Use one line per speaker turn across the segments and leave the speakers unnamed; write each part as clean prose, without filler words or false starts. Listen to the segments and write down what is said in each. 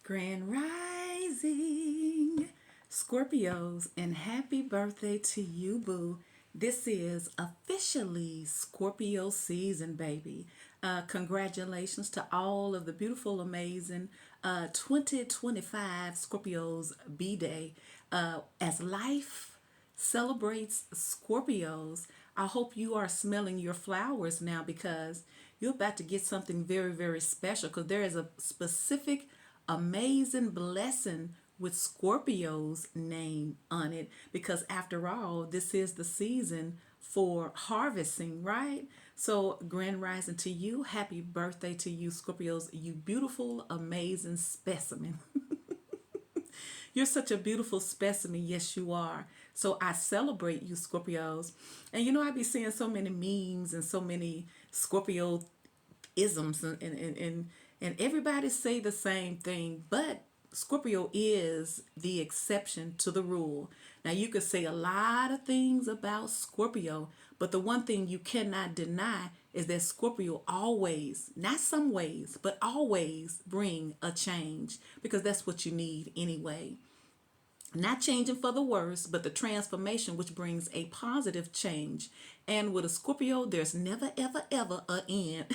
Grand Rising, Scorpios, and happy birthday to you, boo. This is officially Scorpio season, baby. Congratulations to all of the beautiful, amazing 2025 Scorpios B Day. As life celebrates Scorpios, I hope you are smelling your flowers now because you're about to get something very, very special because there is a specific amazing blessing with Scorpio's name on it because after all, this is the season for harvesting, right? So, grand rising to you. Happy birthday to you, Scorpios, you beautiful, amazing specimen. You're such a beautiful specimen. Yes, you are. So I celebrate you, Scorpios. And I be seeing so many memes and so many Scorpio isms and everybody say the same thing, but Scorpio is the exception to the rule. Now you could say a lot of things about Scorpio, but the one thing you cannot deny is that Scorpio always, not some ways, but always bring a change because that's what you need anyway. Not changing for the worse, but the transformation which brings a positive change. And with a Scorpio, there's never, ever, ever a end.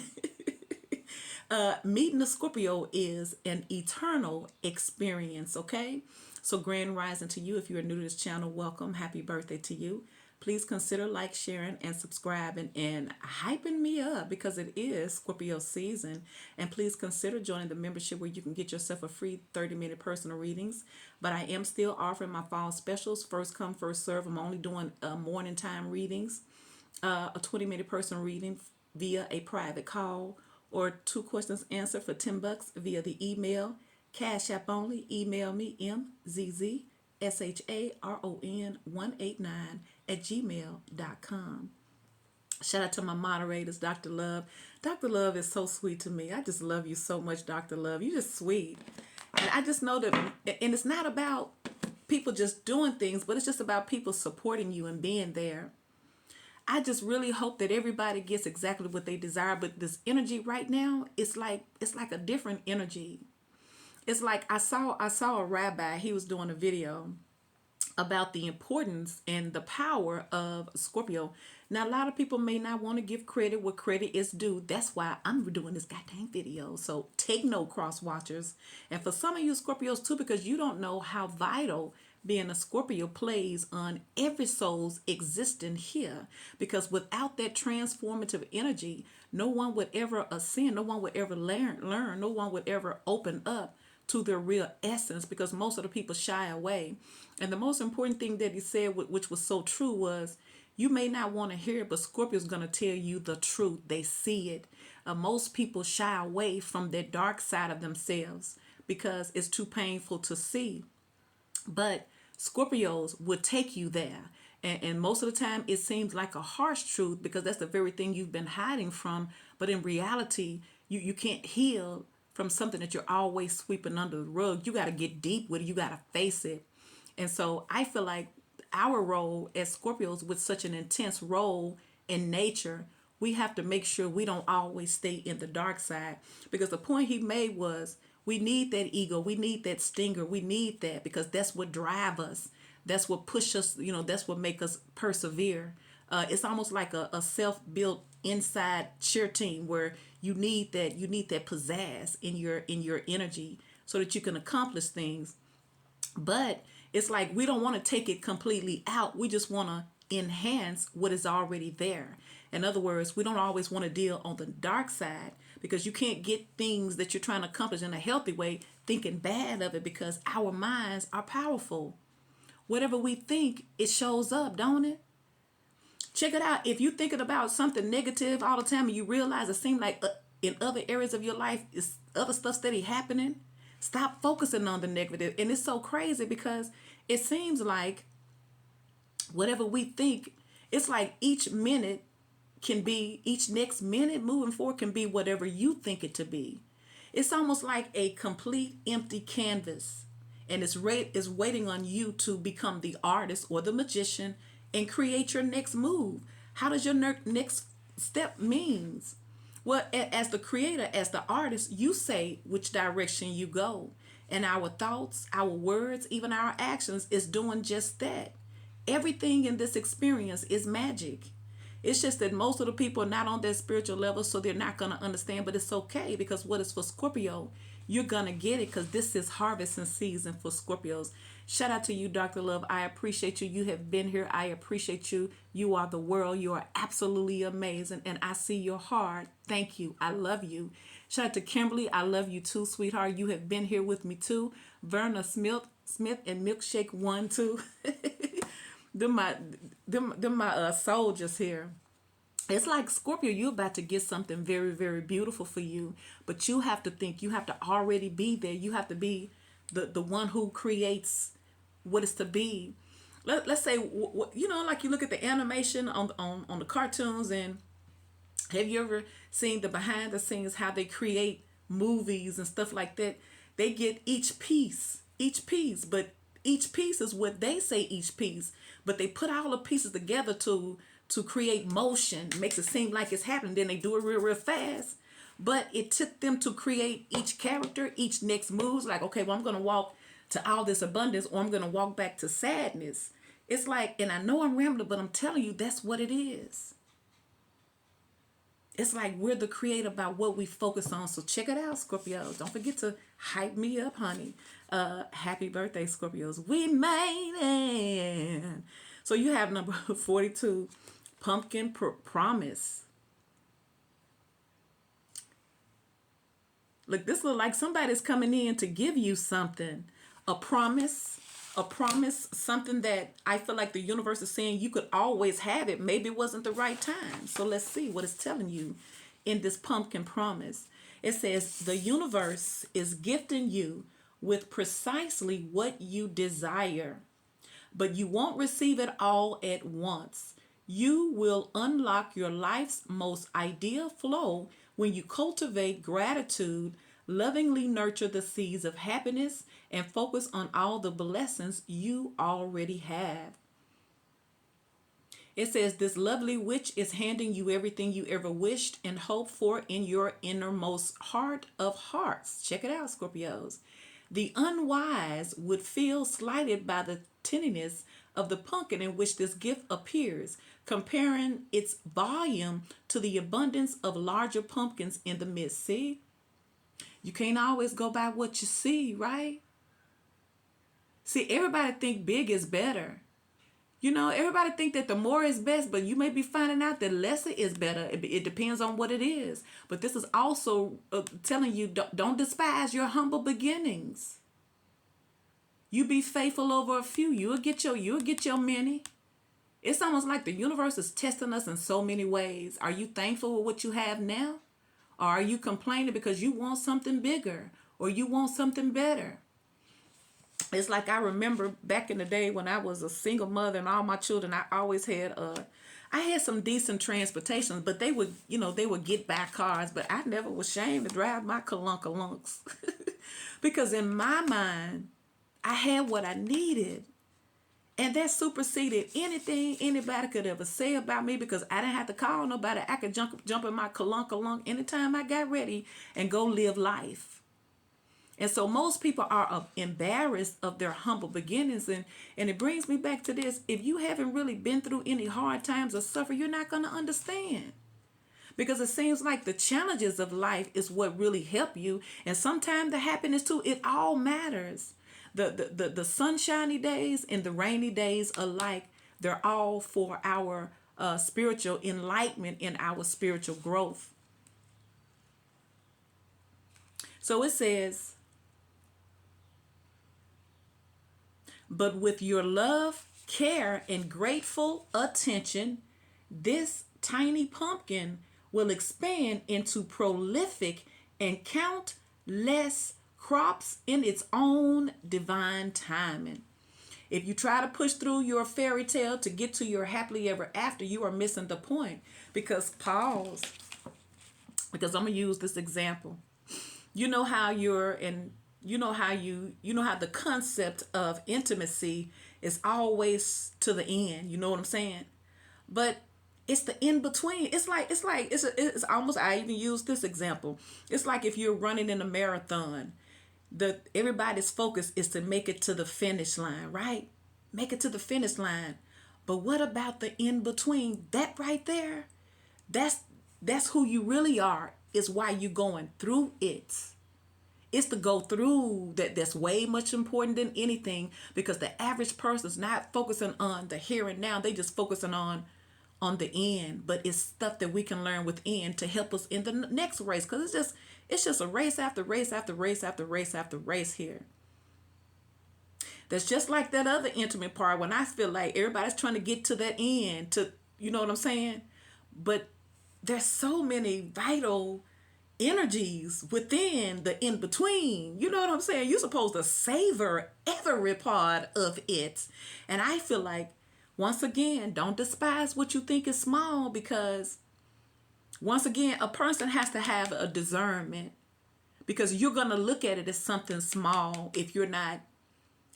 Meeting a Scorpio is an eternal experience, okay? So, grand rising to you. If you are new to this channel, welcome. Happy birthday to you. Please consider like, sharing, and subscribing and hyping me up because it is Scorpio season. And please consider joining the membership where you can get yourself a free 30-minute personal readings. But I am still offering my fall specials. First come, first serve. I'm only doing morning time readings, a 20-minute personal reading via a private call or 2 questions answered for $10 via the email. Cash App only. Email me mzzsharon189@gmail.com. Shout out to my moderators, Dr. Love. Dr. Love is so sweet to me. I just love you so much, Dr. Love. You're just sweet. And I just know that, and it's not about people just doing things, but it's just about people supporting you and being there. I just really hope that everybody gets exactly what they desire. But this energy right now, it's like a different energy. It's like I saw a rabbi. He was doing a video about the importance and the power of Scorpio. Now, a lot of people may not want to give credit where credit is due. That's why I'm doing this goddamn video. So take note, cross watchers. And for some of you Scorpios too, because you don't know how vital being a Scorpio plays on every soul's existence here. Because without that transformative energy, no one would ever ascend, no one would ever learn, no one would ever open up to their real essence because most of the people shy away. And the most important thing that he said, which was so true, was you may not want to hear it, but Scorpio is going to tell you the truth. They see it. Most people shy away from their dark side of themselves because it's too painful to see. But Scorpios would take you there. And most of the time, it seems like a harsh truth because that's the very thing you've been hiding from. But in reality, you can't heal from something that you're always sweeping under the rug. You got to get deep with it. You got to face it. And so I feel like our role as Scorpios, with such an intense role in nature, we have to make sure we don't always stay in the dark side. Because the point he made was we need that ego. We need that stinger. We need that because that's what drive us. That's what push us. That's what make us persevere. It's almost like a self-built inside cheer team where you need that pizzazz in your energy so that you can accomplish things. But it's like we don't want to take it completely out. We just want to enhance what is already there. In other words, we don't always want to deal on the dark side because you can't get things that you're trying to accomplish in a healthy way thinking bad of it because our minds are powerful. Whatever we think, it shows up, don't it? Check it out. If you're thinking about something negative all the time and you realize it seems like in other areas of your life, is other stuff steady happening, stop focusing on the negative. And it's so crazy because it seems like whatever we think, it's like each next minute moving forward can be whatever you think it to be. It's almost like a complete empty canvas. And it's waiting on you to become the artist or the magician and create your next move. How does your next step means? Well, as the creator, as the artist, you say which direction you go. And our thoughts, our words, even our actions is doing just that. Everything in this experience is magic. It's just that most of the people are not on that spiritual level, so they're not going to understand, but it's okay because what is for Scorpio, you're going to get it because this is harvesting season for Scorpios. Shout out to you, Dr. Love. I appreciate you. You have been here. I appreciate you. You are the world. You are absolutely amazing. And I see your heart. Thank you. I love you. Shout out to Kimberly. I love you too, sweetheart. You have been here with me too. Verna Smith and Milkshake 1, 2. them my soldiers here. It's like Scorpio, you're about to get something very, very beautiful for you. But you have to think, you have to already be there. You have to be the one who creates what is to be. Let's say, like you look at the animation on the cartoons, and have you ever seen the behind the scenes, how they create movies and stuff like that? They get each piece, but each piece is what they say each piece, but they put all the pieces together to create motion, makes it seem like it's happening. Then they do it real fast. But it took them to create each character, each next moves. Like, okay, well, I'm going to walk to all this abundance, or I'm going to walk back to sadness. It's like, and I know I'm rambling, but I'm telling you, that's what it is. It's like we're the creator by what we focus on. So check it out, Scorpios. Don't forget to hype me up, honey. Happy birthday, Scorpios. We made it. So you have number 42, Pumpkin Promise. Look, this looks like somebody's coming in to give you something. A promise, something that I feel like the universe is saying you could always have it. Maybe it wasn't the right time. So let's see what it's telling you in this pumpkin promise. It says the universe is gifting you with precisely what you desire, but you won't receive it all at once. You will unlock your life's most ideal flow when you cultivate gratitude, lovingly nurture the seeds of happiness, and focus on all the blessings you already have. It says this lovely witch is handing you everything you ever wished and hoped for in your innermost heart of hearts. Check it out, Scorpios. The unwise would feel slighted by the tinniness of the pumpkin in which this gift appears, comparing its volume to the abundance of larger pumpkins in the midst. See? You can't always go by what you see, right? See, everybody think big is better. Everybody think that the more is best, but you may be finding out that lesser is better. It depends on what it is. But this is also telling you, don't despise your humble beginnings. You be faithful over a few. You'll get your many. It's almost like the universe is testing us in so many ways. Are you thankful with what you have now? Or are you complaining because you want something bigger or you want something better? It's like I remember back in the day when I was a single mother and all my children, I always had I had some decent transportation, but they would get back cars, but I never was ashamed to drive my calunkalunks. Because in my mind, I had what I needed. And that superseded anything anybody could ever say about me, because I didn't have to call nobody. I could jump in my calunkalunk anytime I got ready and go live life. And so most people are embarrassed of their humble beginnings. And it brings me back to this. If you haven't really been through any hard times or suffer, you're not going to understand. Because it seems like the challenges of life is what really help you. And sometimes the happiness too, it all matters. The sunshiny days and the rainy days alike, they're all for our spiritual enlightenment and our spiritual growth. So it says, but with your love, care, and grateful attention, this tiny pumpkin will expand into prolific and countless crops in its own divine timing. If you try to push through your fairy tale to get to your happily ever after, you are missing the point. Because I'm going to use this example. You know how the concept of intimacy is always to the end. You know what I'm saying? But it's the in between. It's almost, I even use this example. It's like if you're running in a marathon. everybody's focus is to make it to the finish line, right? Make it to the finish line. But what about the in between? That right there, that's who you really are. Is why you're going through it. It's to go through that's way much important than anything, because the average person's not focusing on the here and now. They just focusing on the end. But it's stuff that we can learn within to help us in the next race, because it's just a race after race after race after race after race here. That's just like that other intimate part, when I feel like everybody's trying to get to that end, to, you know what I'm saying? But there's so many vital energies within the in between. You know what I'm saying? You're supposed to savor every part of it. And I feel like, once again, don't despise what you think is small, because once again, a person has to have a discernment, because you're going to look at it as something small if you're not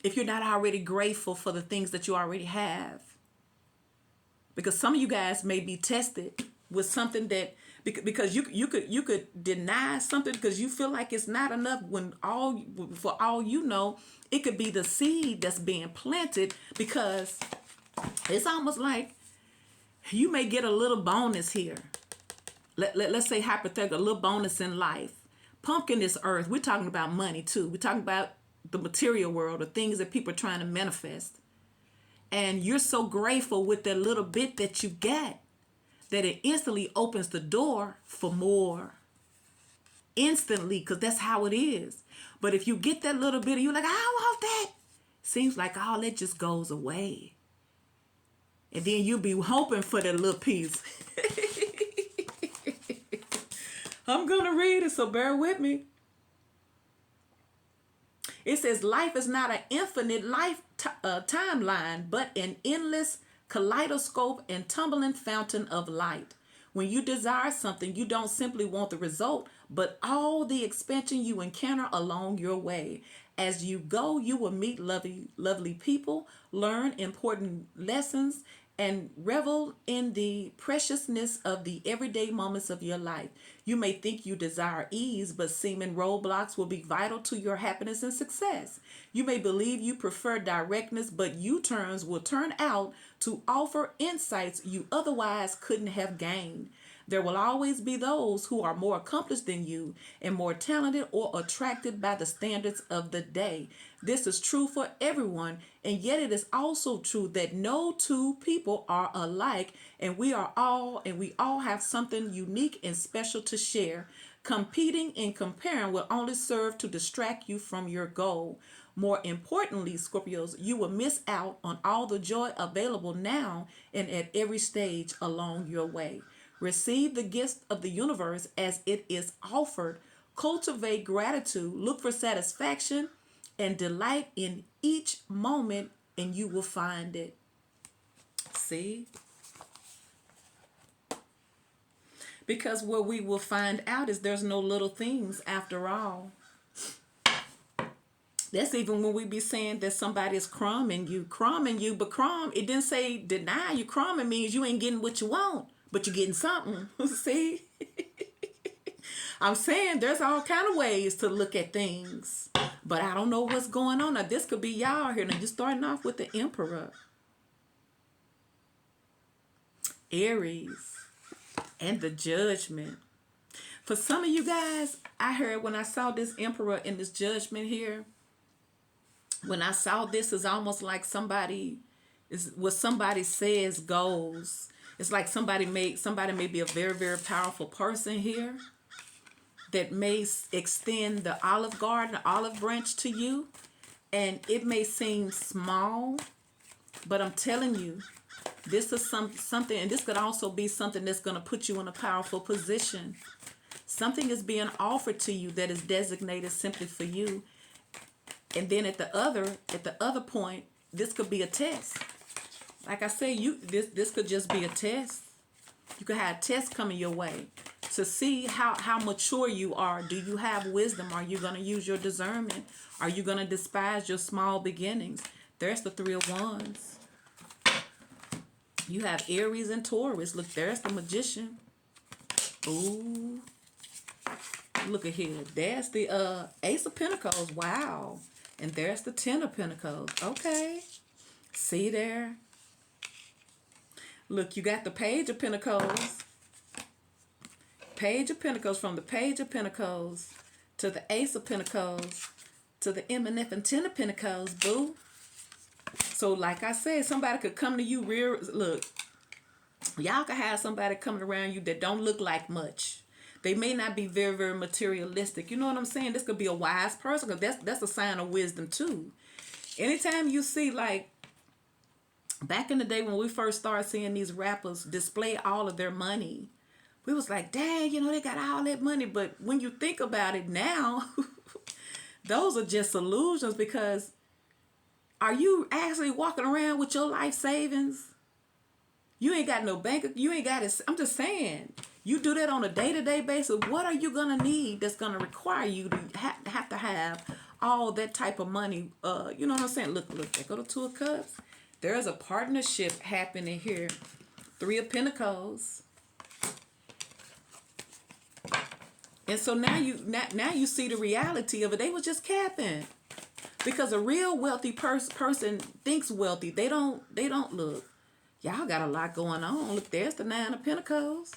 already grateful for the things that you already have. Because some of you guys may be tested with something that, because you could deny something because you feel like it's not enough, when for all you know, it could be the seed that's being planted, because it's almost like you may get a little bonus here. Let's say hypothetical, a little bonus in life. Pumpkin is earth. We're talking about money too. We're talking about the material world, the things that people are trying to manifest. And you're so grateful with that little bit that you get, that it instantly opens the door for more. Instantly, because that's how it is. But if you get that little bit and you're like, I want that, seems like all that just goes away. And then you'll be hoping for that little piece. I'm going to read it, so bear with me. It says, life is not an infinite timeline, but an endless kaleidoscope and tumbling fountain of light. When you desire something, you don't simply want the result, but all the expansion you encounter along your way. As you go, you will meet lovely people, learn important lessons, and revel in the preciousness of the everyday moments of your life. You may think you desire ease, but seeming roadblocks will be vital to your happiness and success. You may believe you prefer directness, but U-turns will turn out to offer insights you otherwise couldn't have gained. There will always be those who are more accomplished than you and more talented or attracted by the standards of the day. This is true for everyone, and yet it is also true that no two people are alike, and we all have something unique and special to share. Competing and comparing will only serve to distract you from your goal. More importantly, Scorpios, you will miss out on all the joy available now and at every stage along your way. Receive the gifts of the universe as it is offered. Cultivate gratitude. Look for satisfaction and delight in each moment, and you will find it. See? Because what we will find out is there's no little things after all. That's even when we be saying that somebody is crumbing you, but crumb, it didn't say deny you. Crumbing means you ain't getting what you want, but you're getting something. See? I'm saying there's all kind of ways to look at things, but I don't know what's going on. Now, this could be y'all here. Now, you're starting off with the Emperor. Aries and the Judgment. For some of you guys, I heard when I saw this Emperor and this Judgment here, when I saw this, it's almost like what somebody says goes. It's like somebody may be a very, very powerful person here that may extend the olive garden, the olive branch to you. And it may seem small, but I'm telling you, this is something, and this could also be something that's going to put you in a powerful position. Something is being offered to you that is designated simply for you. And then at the other point, this could be a test. Like I say, this could just be a test. You could have tests coming your way to see how mature you are. Do you have wisdom? Are you going to use your discernment? Are you going to despise your small beginnings? There's the Three of Wands. You have Aries and Taurus. Look, there's the Magician. Ooh. Look at here. There's the Ace of Pentacles. Wow. And there's the Ten of Pentacles. Okay. See there? Look, you got the Page of Pentacles. Page of Pentacles, from the Page of Pentacles to the Ace of Pentacles to the MNF and Ten of Pentacles, boo. So like I said, somebody could come to you real, look, y'all could have somebody coming around you that don't look like much. They may not be very, very materialistic. You know what I'm saying? This could be a wise person, because that's a sign of wisdom too. Anytime you see, like, back in the day when we first started seeing these rappers display all of their money, we was like, dang, you know, they got all that money. But when you think about it now, those are just illusions, because are you actually walking around with your life savings? You ain't got no bank. You ain't got it. I'm just saying, you do that on a day-to-day basis. What are you going to need that's going to require you to have all that type of money? You know what I'm saying? Look, they go to Two of Cups. There's a partnership happening here. Three of Pentacles. And so now you see the reality of it. They was just capping. Because a real wealthy person thinks wealthy. They don't look. Y'all got a lot going on. Look, there's the Nine of Pentacles.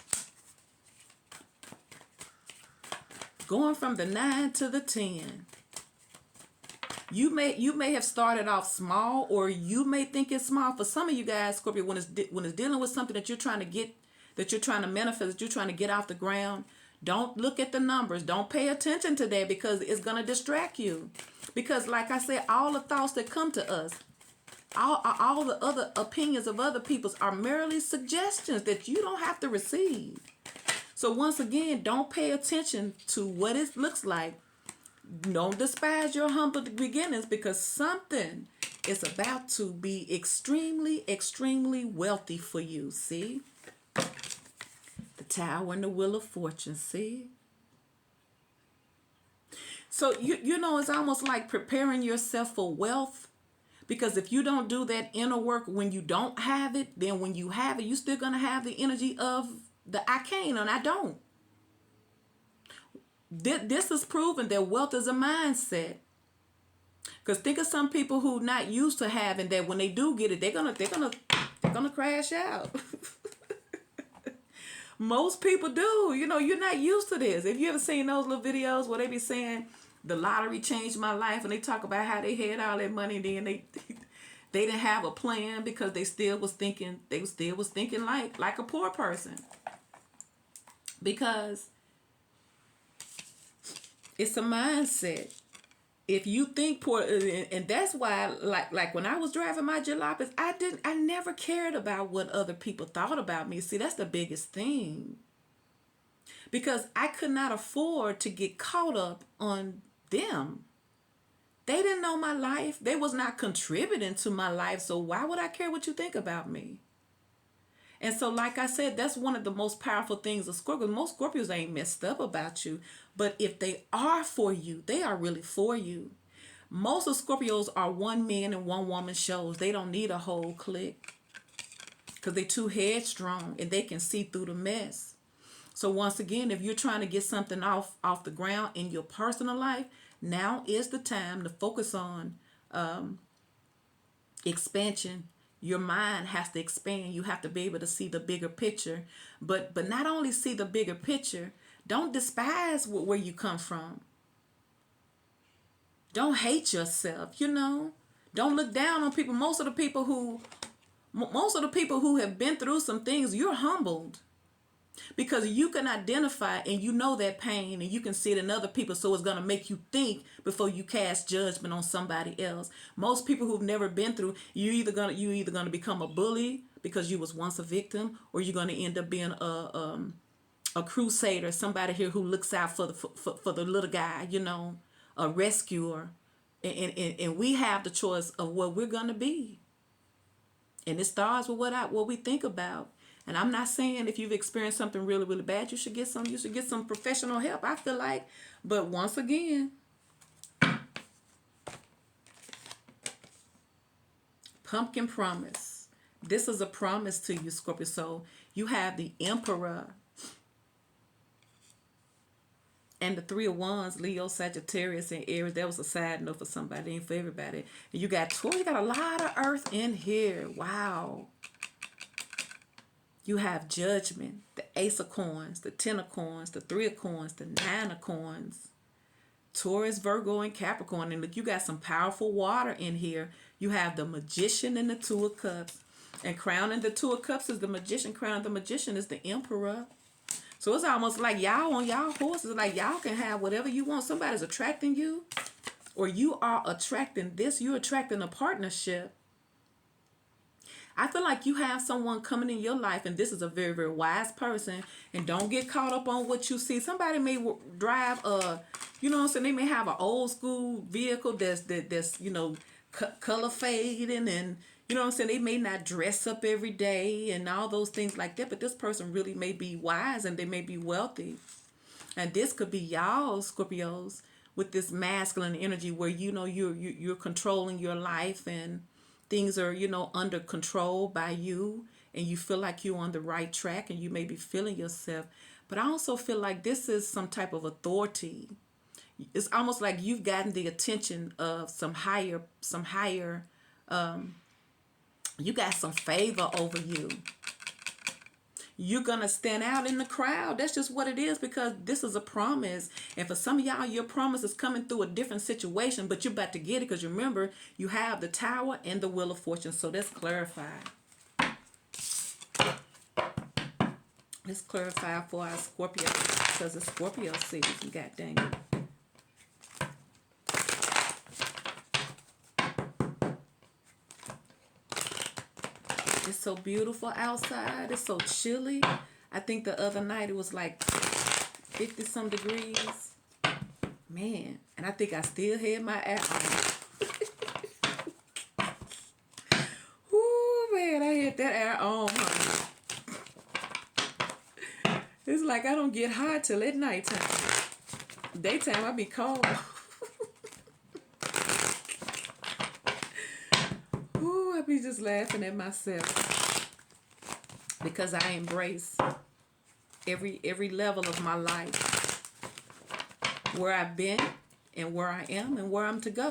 Going from the 9 to the 10. You may have started off small, or you may think it's small. For some of you guys, Scorpio, when it's dealing with something that you're trying to get, that you're trying to manifest, that you're trying to get off the ground, don't look at the numbers. Don't pay attention to that, because it's going to distract you. Because like I said, all the thoughts that come to us, all the other opinions of other people are merely suggestions that you don't have to receive. So once again, don't pay attention to what it looks like. Don't despise your humble beginnings, because something is about to be extremely, extremely wealthy for you. See? The Tower and the Wheel of Fortune. See? So, you know, it's almost like preparing yourself for wealth. Because if you don't do that inner work when you don't have it, then when you have it, you're still going to have the energy of the I can't and I don't. This is proven that wealth is a mindset. Because think of some people who not used to having that. When they do get it, they're gonna crash out. Most people do. You know, you're not used to this. If you ever seen those little videos where they be saying, the lottery changed my life, and they talk about how they had all that money, and then they didn't have a plan, because they still was thinking like a poor person. Because it's a mindset. If you think poor, and that's why, like when I was driving my jalopies, I never cared about what other people thought about me. See, that's the biggest thing. Because I could not afford to get caught up on them. They didn't know my life. They was not contributing to my life. So why would I care what you think about me? And so, like I said, that's one of the most powerful things of Scorpio. Most Scorpios ain't messed up about you. But if they are for you, they are really for you. Most of Scorpios are one man and one woman shows. They don't need a whole clique, because they're too headstrong and they can see through the mess. So once again, if you're trying to get something off the ground in your personal life, now is the time to focus on expansion. Your mind has to expand. You have to be able to see the bigger picture. But not only see the bigger picture, don't despise where you come from. Don't hate yourself, you know. Don't look down on people. Most of the people who have been through some things, you're humbled. Because you can identify and you know that pain, and you can see it in other people, so it's going to make you think before you cast judgment on somebody else. Most people who've never been through, you're either going to become a bully because you was once a victim, or you're going to end up being a crusader, somebody here who looks out for the little guy, you know, a rescuer. And we have the choice of what we're going to be. And it starts with what we think about. And I'm not saying if you've experienced something really, really bad, you should get some professional help, I feel like. But once again, pumpkin promise. This is a promise to you, Scorpio. So you have the Emperor. And the Three of Wands, Leo, Sagittarius, and Aries. That was a side note for somebody, ain't for everybody. And you got Taurus. You got a lot of Earth in here. Wow. You have Judgment, the Ace of Coins, the Ten of Coins, the Three of Coins, the Nine of Coins. Taurus, Virgo, and Capricorn. And look, you got some powerful water in here. You have the Magician and the Two of Cups. And crowning the Two of Cups is the Magician. Crowning the Magician is the Emperor. So it's almost like y'all on y'all horses. Like y'all can have whatever you want. Somebody's attracting you. Or you are attracting this. You're attracting a partnership. I feel like you have someone coming in your life, and this is a very, very wise person. And don't get caught up on what you see. Somebody may drive you know what I'm saying? They may have an old school vehicle that's you know, color fading, and you know what I'm saying? They may not dress up every day and all those things like that. But this person really may be wise, and they may be wealthy. And this could be y'all, Scorpios, with this masculine energy where you know you're controlling your life, and things are, you know, under control by you, and you feel like you're on the right track, and you may be feeling yourself. But I also feel like this is some type of authority. It's almost like you've gotten the attention of some higher, you got some favor over you. You're going to stand out in the crowd. That's just what it is, because this is a promise. And for some of y'all, your promise is coming through a different situation, but you're about to get it, because remember, you have the Tower and the Wheel of Fortune. So let's clarify. Let's clarify for our Scorpio, because it's Scorpio season. God dang it. It's so beautiful outside. It's so chilly. I think the other night it was like 50 some degrees. Man, and I think I still had my air on. Ooh, man, I had that air on, honey. It's like I don't get hot till at nighttime. Daytime I be cold. Ooh, I be just laughing at myself, because I embrace every level of my life, where I've been and where I am and where I'm to go.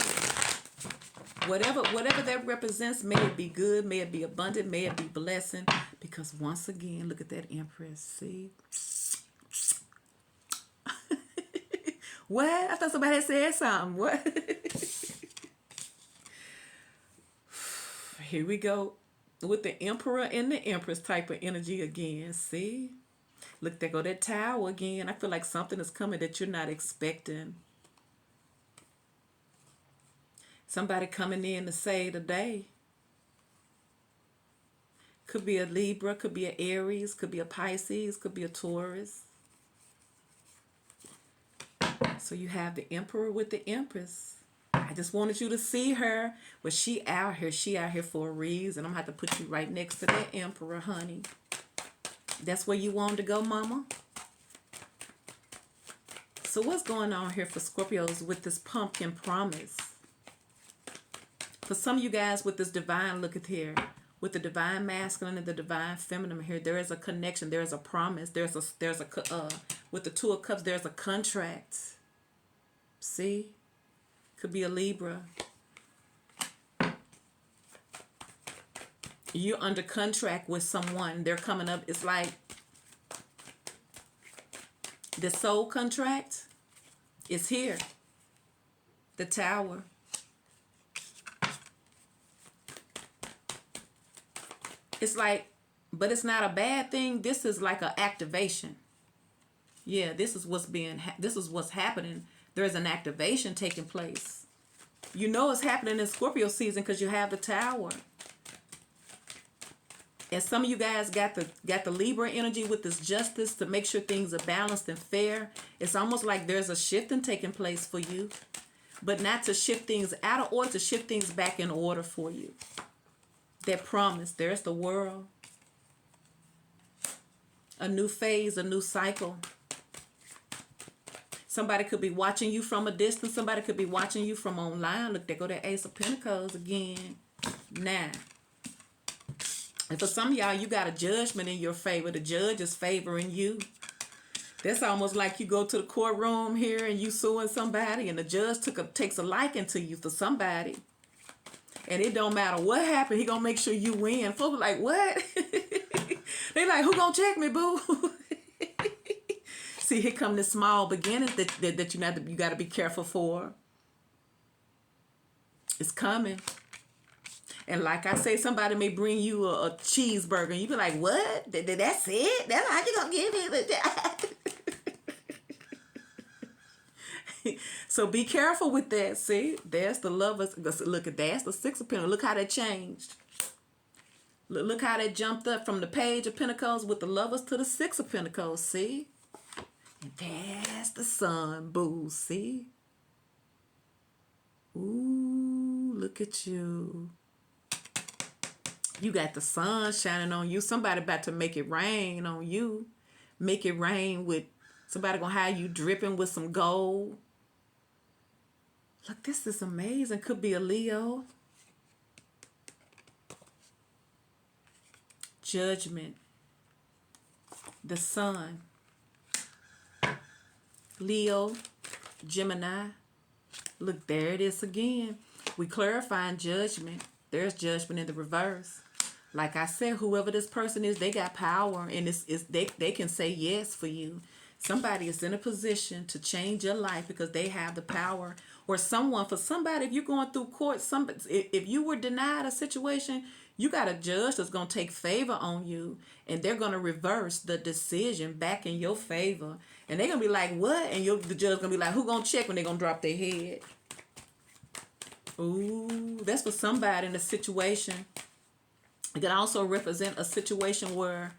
Whatever that represents, may it be good, may it be abundant, may it be blessing. Because once again, look at that Empress. See? What? I thought somebody had said something. What? Here we go with the Emperor and the Empress type of energy again. See? Look, there go that Tower again. I feel like something is coming that you're not expecting. Somebody coming in to save the day. Could be a Libra, could be an Aries, could be a Pisces, could be a Taurus. So you have the Emperor with the Empress. I just wanted you to see her. But she out here. She out here for a reason. I'm going to have to put you right next to that Emperor, honey. That's where you wanted to go, mama? So what's going on here for Scorpios with this pumpkin promise? For some of you guys with this divine, look at here. With the divine masculine and the divine feminine here, there is a connection. There is a promise. There's a with the Two of Cups, there's a contract. See? Could be a Libra. You're under contract with someone. They're coming up. It's like the soul contract is here. The Tower. It's like, but it's not a bad thing. This is like an activation. Yeah, this is what's happening. There's an activation taking place. You know it's happening in Scorpio season because you have the Tower. And some of you guys got the Libra energy with this justice to make sure things are balanced and fair. It's almost like there's a shifting taking place for you, but not to shift things out of order, to shift things back in order for you. That promise, there's the World. A new phase, a new cycle. Somebody could be watching you from a distance. Somebody could be watching you from online. Look, there go that Ace of Pentacles again. Now, and for some of y'all, you got a judgment in your favor. The judge is favoring you. That's almost like you go to the courtroom here and you suing somebody, and the judge takes a liking to you for somebody, and it don't matter what happened, he gonna make sure you win. Folks like, what? They like, who gonna check me, boo? See, here come the small beginnings that you got to be careful for. It's coming. And like I say, somebody may bring you a cheeseburger, and you be like, what? That's it? That's how you gonna give me that? So be careful with that. See, there's the lovers. Look at that. That's the Six of Pentacles. Look how that changed. Look how that jumped up from the Page of Pentacles with the lovers to the Six of Pentacles. See? And that's the Sun, boo. See? Ooh, look at you. You got the sun shining on you. Somebody about to make it rain on you. Make it rain with somebody gonna have you dripping with some gold. Look, this is amazing. Could be a Leo. Judgment. The sun. Leo. Gemini. Look, there it is again. We clarifying judgment. There's judgment in the reverse. Like I said, whoever this person is, they got power, and they can say yes for you. Somebody is in a position to change your life because they have the power. Or for somebody, if you're going through court, if you were denied a situation, you got a judge that's going to take favor on you, and they're going to reverse the decision back in your favor. And they're going to be like, what? And the judge going to be like, who going to check when they're going to drop their head? Ooh, that's for somebody in a situation. It can also represent a situation where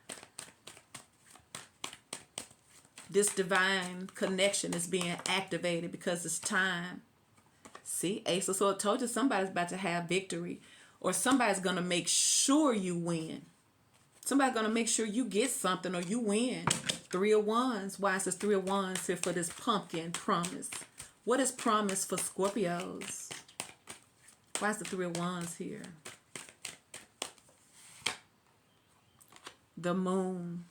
this divine connection is being activated because it's time. See, Ace of Swords, told you somebody's about to have victory, or somebody's going to make sure you win. Somebody's going to make sure you get something or you win. Three of Wands. Why is this Three of Wands here for this pumpkin promise? What is promise for Scorpios? Why is the Three of Wands here? The Moon.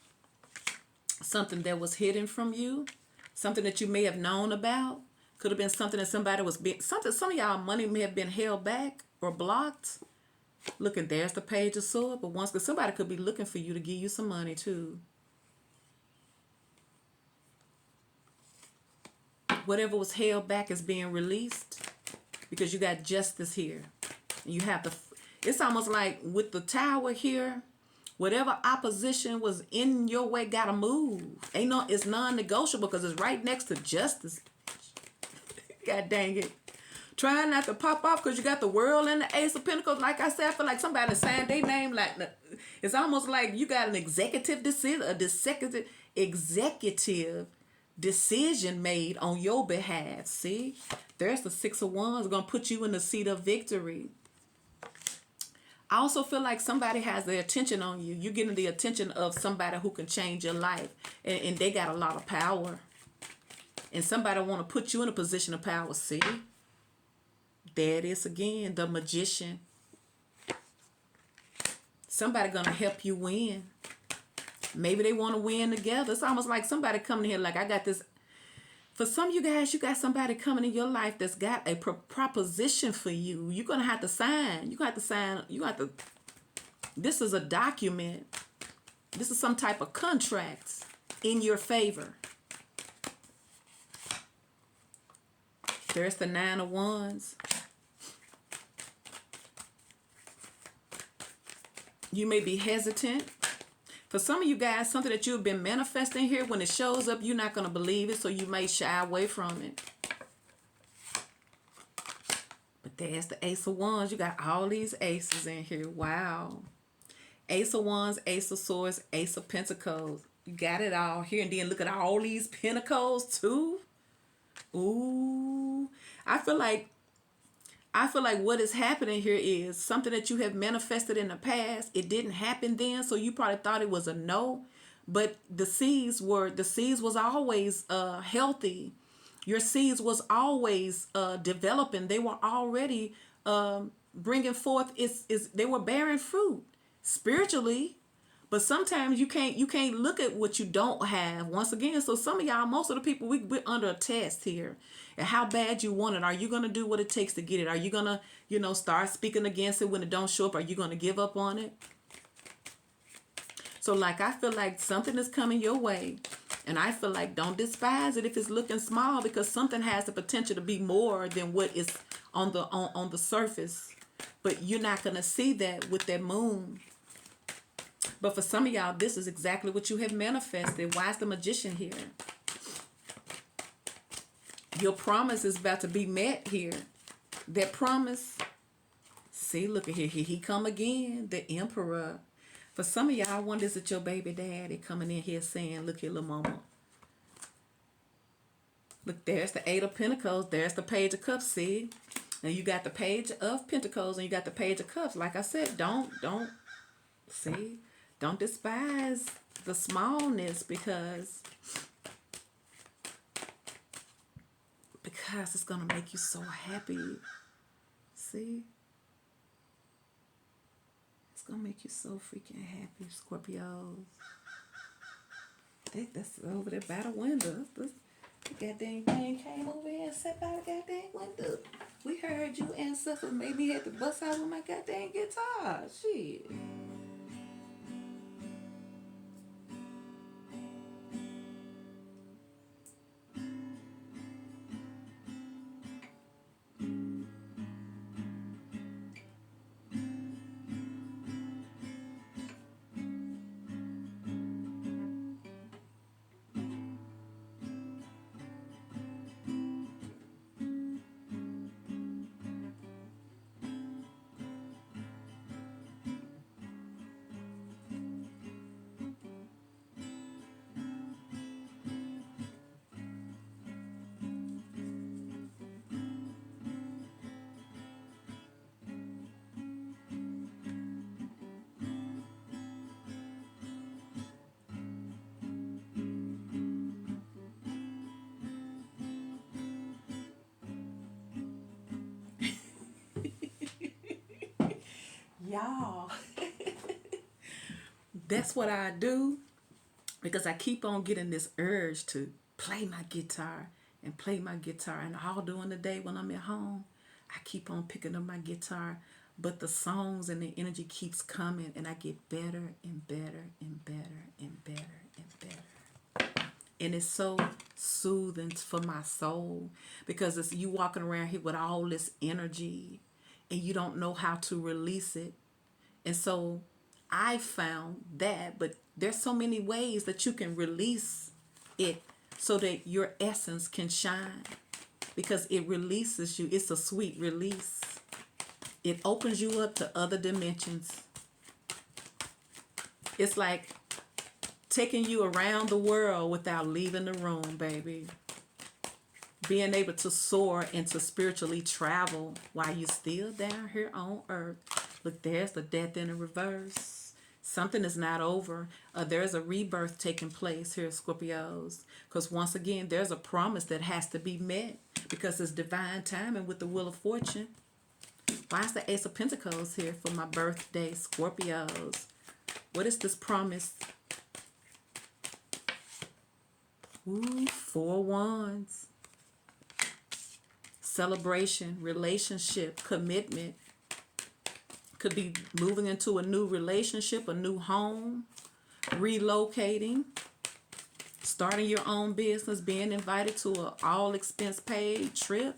Something that was hidden from you. Something that you may have known about. Could have been something that somebody was being... Some of y'all money may have been held back or blocked. Look, and there's the Page of Swords. But because somebody could be looking for you to give you some money too. Whatever was held back is being released. Because you got justice here. You have the... It's almost like with the Tower here... Whatever opposition was in your way gotta move. It's non-negotiable because it's right next to justice. God dang it. Trying not to pop off because you got the World and the Ace of Pentacles. Like I said, I feel like somebody signed their name. It's almost like you got an executive decision made on your behalf. See? There's the Six of Wands. Going to put you in the seat of victory. I also feel like somebody has their attention on you. You're getting the attention of somebody who can change your life. And they got a lot of power. And somebody want to put you in a position of power. See? There it is again. The Magician. Somebody going to help you win. Maybe they want to win together. It's almost like somebody coming here like, I got this. For some of you guys, you got somebody coming in your life that's got a proposition for you. You're going to have to sign. You're going to have to sign. This is a document. This is some type of contract in your favor. There's the Nine of Wands. You may be hesitant. For some of you guys, something that you've been manifesting here, when it shows up, you're not going to believe it, so you may shy away from it. But there's the Ace of Wands. You got all these aces in here. Wow. Ace of Wands, Ace of Swords, Ace of Pentacles. You got it all here. And then look at all these Pentacles too. Ooh. I feel like what is happening here is something that you have manifested in the past. It didn't happen then, so you probably thought it was a no. But the seeds was always healthy. Your seeds was always developing. They were already bringing forth. They were bearing fruit spiritually, But sometimes you can't look at what you don't have once again. So some of y'all, most of the people, we're under a test here. And how bad you want it. Are you going to do what it takes to get it? Are you going to, start speaking against it when it don't show up? Are you going to give up on it? So like, I feel like something is coming your way. And I feel like don't despise it if it's looking small, because something has the potential to be more than what is on the surface. But you're not going to see that with that moon. But for some of y'all, this is exactly what you have manifested. Why is the Magician here? Your promise is about to be met here. That promise. See, look at here. Here he come again. The Emperor. For some of y'all, I wonder, is it your baby daddy coming in here saying, look here, little mama. Look, there's the Eight of Pentacles. There's the Page of Cups, see? Now you got the Page of Pentacles and you got the Page of Cups. Like I said, don't despise the smallness, because it's going to make you so happy. See? It's going to make you so freaking happy, Scorpios. That's over there by the window. The goddamn thing came over here and sat by the goddamn window. We heard you and stuff, and made me had to bust out with my goddamn guitar. Shit. Y'all, that's what I do, because I keep on getting this urge to play my guitar, and all during the day when I'm at home, I keep on picking up my guitar, but the songs and the energy keeps coming, and I get better and better and better and better and better. And it's so soothing for my soul, because it's you walking around here with all this energy and you don't know how to release it. And so I found that, but there's so many ways that you can release it so that your essence can shine, because it releases you. It's a sweet release. It opens you up to other dimensions. It's like taking you around the world without leaving the room, baby. Being able to soar and to spiritually travel while you're still down here on earth. Look, there's the Death in the reverse. Something is not over. There's a rebirth taking place here, Scorpios. Because once again, there's a promise that has to be met, because it's divine timing with the Wheel of Fortune. Why is the Ace of Pentacles here for my birthday, Scorpios? What is this promise? Ooh, 4 Wands. Celebration, relationship, commitment. Could be moving into a new relationship, a new home, relocating, starting your own business, being invited to an all expense paid trip.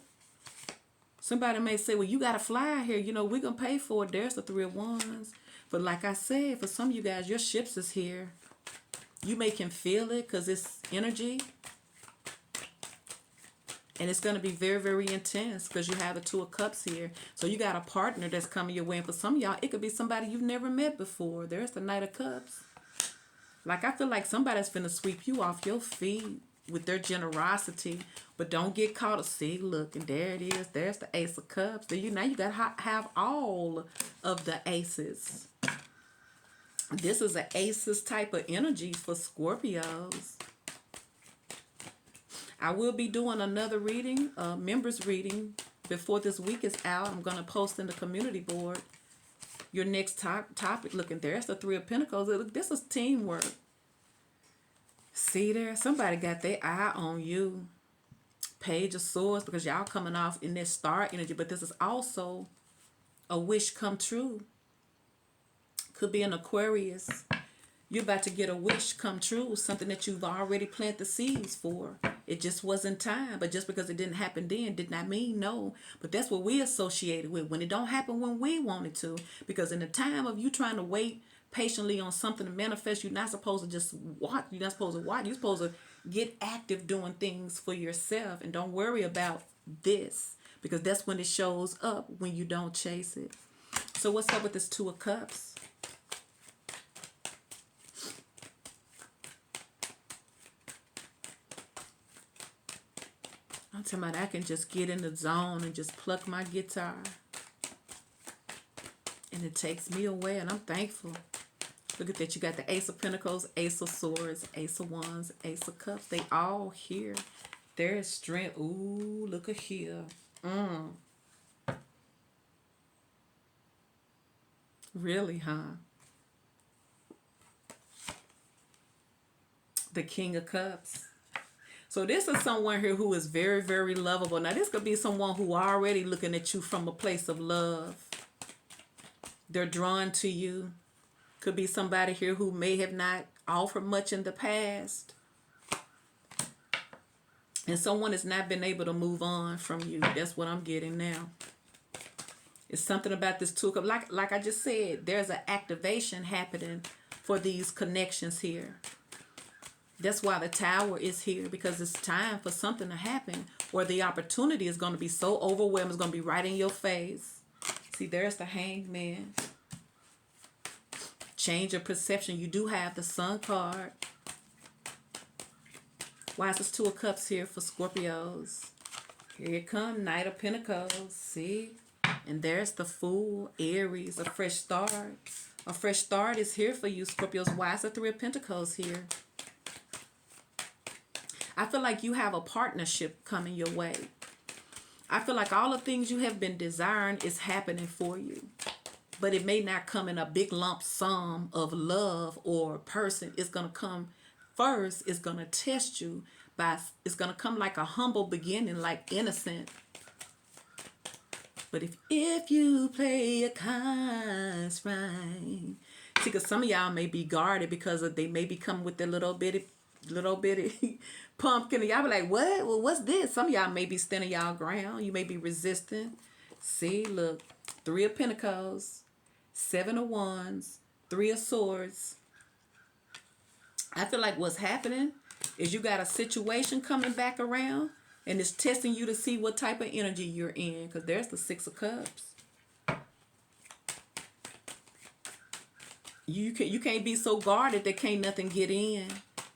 Somebody may say, well, you got to fly here. We're going to pay for it. There's the 3 of Wands. But like I said, for some of you guys, your ships is here. You may can feel it because it's energy. And it's going to be very, very intense because you have the 2 of Cups here. So you got a partner that's coming your way. And for some of y'all, it could be somebody you've never met before. There's the Knight of Cups. Like, I feel like somebody's finna sweep you off your feet with their generosity. But don't get caught. See, look, and there it is. There's the Ace of Cups. Now you got to have all of the aces. This is an aces type of energy for Scorpios. I will be doing another reading, members reading, before this week is out. I'm going to post in the community board, your next topic. Looking there, it's the Three of Pentacles. Look, this is teamwork. See there? Somebody got their eye on you. Page of Swords, because y'all coming off in this star energy, but this is also a wish come true. Could be an Aquarius. You're about to get a wish come true, something that you've already planted the seeds for. It just wasn't time, but just because it didn't happen then did not mean no. But that's what we associated with when it don't happen when we want it to. Because in the time of you trying to wait patiently on something to manifest, you're not supposed to just watch. You're not supposed to watch. You're supposed to get active doing things for yourself, and don't worry about this, because that's when it shows up, when you don't chase it. So what's up with this Two of Cups? I'm talking about I can just get in the zone and just pluck my guitar. And it takes me away, and I'm thankful. Look at that. You got the Ace of Pentacles, Ace of Swords, Ace of Wands, Ace of Cups. They all here. There is strength. Ooh, look at here. Really, huh? The King of Cups. So this is someone here who is very, very lovable. Now, this could be someone who already looking at you from a place of love. They're drawn to you. Could be somebody here who may have not offered much in the past. And someone has not been able to move on from you. That's what I'm getting now. It's something about this Two of Cups. Like I just said, there's an activation happening for these connections here. That's why the Tower is here, because it's time for something to happen, or the opportunity is going to be so overwhelming, it's going to be right in your face. See, there's the Hangman. Change of perception. You do have the Sun card. Why is this Two of Cups here for Scorpios? Here it comes, Knight of Pentacles. See? And there's the Fool, Aries, a fresh start. A fresh start is here for you, Scorpios. Why is the Three of Pentacles here? I feel like you have a partnership coming your way. I feel like all the things you have been desiring is happening for you. But it may not come in a big lump sum of love or person. It's going to come first. It's going to test you. It's going to come like a humble beginning, like innocent. But if you play your cards right. See, because some of y'all may be guarded because they may be coming with their little bitty pumpkin, and y'all be like, what? Well, what's this? Some of y'all may be standing y'all ground. You may be resisting. See, look, Three of Pentacles, Seven of Wands, Three of Swords. I feel like what's happening is you got a situation coming back around, and it's testing you to see what type of energy you're in, because there's the Six of Cups. You can't be so guarded that can't nothing get in.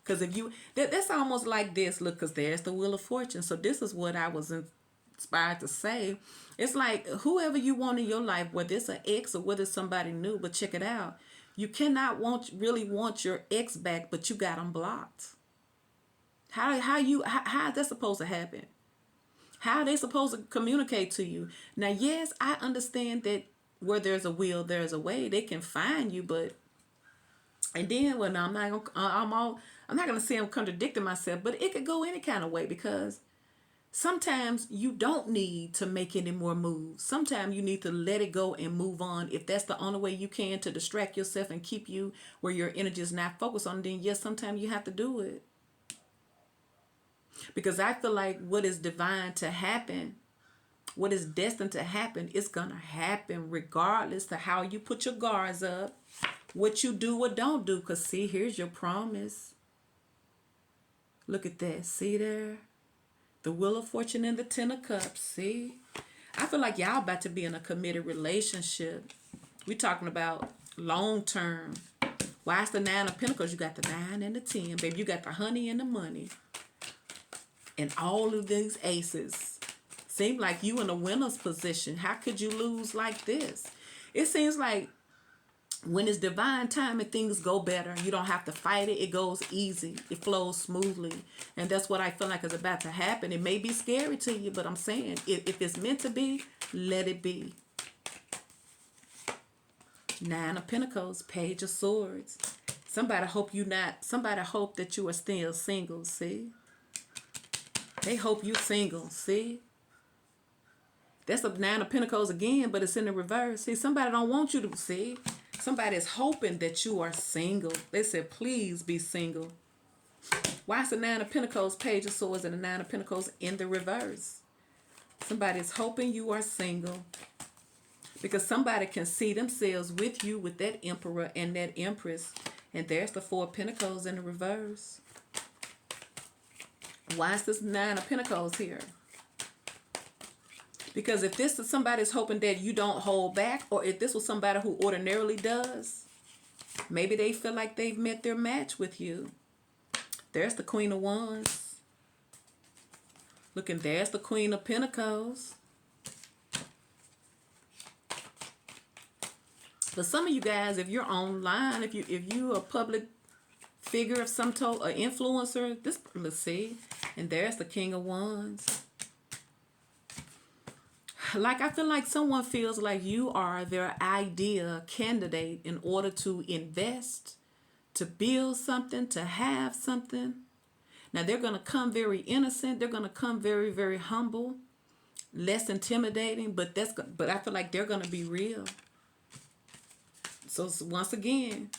Because if you, that's almost like this. Look, because there's the Wheel of Fortune. So this is what I was inspired to say. It's like whoever you want in your life, whether it's an ex or whether it's somebody new, but check it out. You cannot really want your ex back, but you got them blocked. How is that supposed to happen? How are they supposed to communicate to you? Now, yes, I understand that where there's a will, there's a way. They can find you, but and then when I'm not gonna say I'm contradicting myself, but it could go any kind of way, because sometimes you don't need to make any more moves. Sometimes you need to let it go and move on. If that's the only way you can to distract yourself and keep you where your energy is not focused on, then yes, sometimes you have to do it. Because I feel like what is divine to happen, what is destined to happen, is gonna happen regardless to how you put your guards up, what you do or don't do. Because see, here's your promise. Look at that. See there? The Wheel of Fortune and the Ten of Cups. See? I feel like y'all about to be in a committed relationship. We're talking about long term. Why is the Nine of Pentacles? You got the 9 and the 10. Baby, you got the honey and the money. And all of these aces. Seem like you in a winner's position. How could you lose like this? It seems like when it's divine time and things go better, you don't have to fight it. It goes easy. It flows smoothly. And that's what I feel like is about to happen. It may be scary to you, but I'm saying if it's meant to be, let it be. Nine of Pentacles, Page of Swords. Somebody hope that you are still single, see? They hope you single, see? That's the Nine of Pentacles again, but it's in the reverse. See, somebody don't want you to see. Somebody is hoping that you are single. They said, please be single. Why is the Nine of Pentacles, Page of Swords, and the Nine of Pentacles in the reverse? Somebody is hoping you are single. Because somebody can see themselves with you, with that Emperor and that Empress. And there's the Four of Pentacles in the reverse. Why is this Nine of Pentacles here? Because if this is somebody's hoping that you don't hold back, or if this was somebody who ordinarily does, maybe they feel like they've met their match with you. There's the Queen of Wands. Look, and there's the Queen of Pentacles. For some of you guys, if you're online, if you a public figure of some sort, an influencer, let's see, and there's the King of Wands. Like, I feel like someone feels like you are their ideal candidate in order to invest, to build something, to have something. Now, they're going to come very innocent. They're going to come very, very humble, less intimidating, but I feel like they're going to be real. So once again,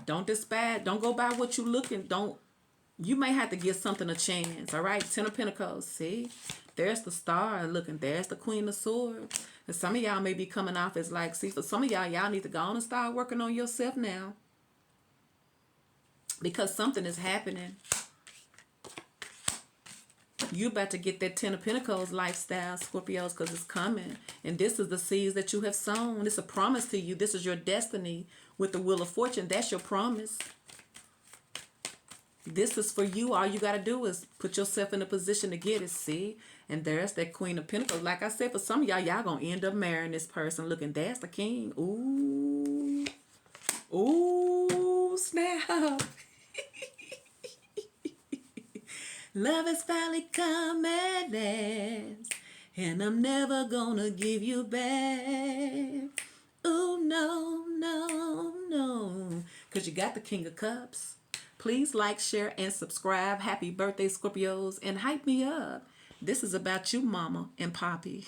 don't despise, don't go by what you looking, you may have to give something a chance, all right? Ten of Pentacles, see? There's the Star, looking, there's the Queen of Swords. And some of y'all may be coming off as like, see, for some of y'all need to go on and start working on yourself now. Because something is happening. You about to get that Ten of Pentacles lifestyle, Scorpios, because it's coming. And this is the seeds that you have sown. It's a promise to you. This is your destiny with the Wheel of Fortune. That's your promise. This is for you. All you got to do is put yourself in a position to get it, see? And there's that Queen of Pentacles. Like I said, for some of y'all going to end up marrying this person. Looking, there's the King. Ooh. Ooh, snap. Love has finally come at last, and I'm never gonna give you back. Ooh, no, no, no. Because you got the King of Cups. Please like, share, and subscribe. Happy birthday, Scorpios, and hype me up. This is about you, Mama and Poppy.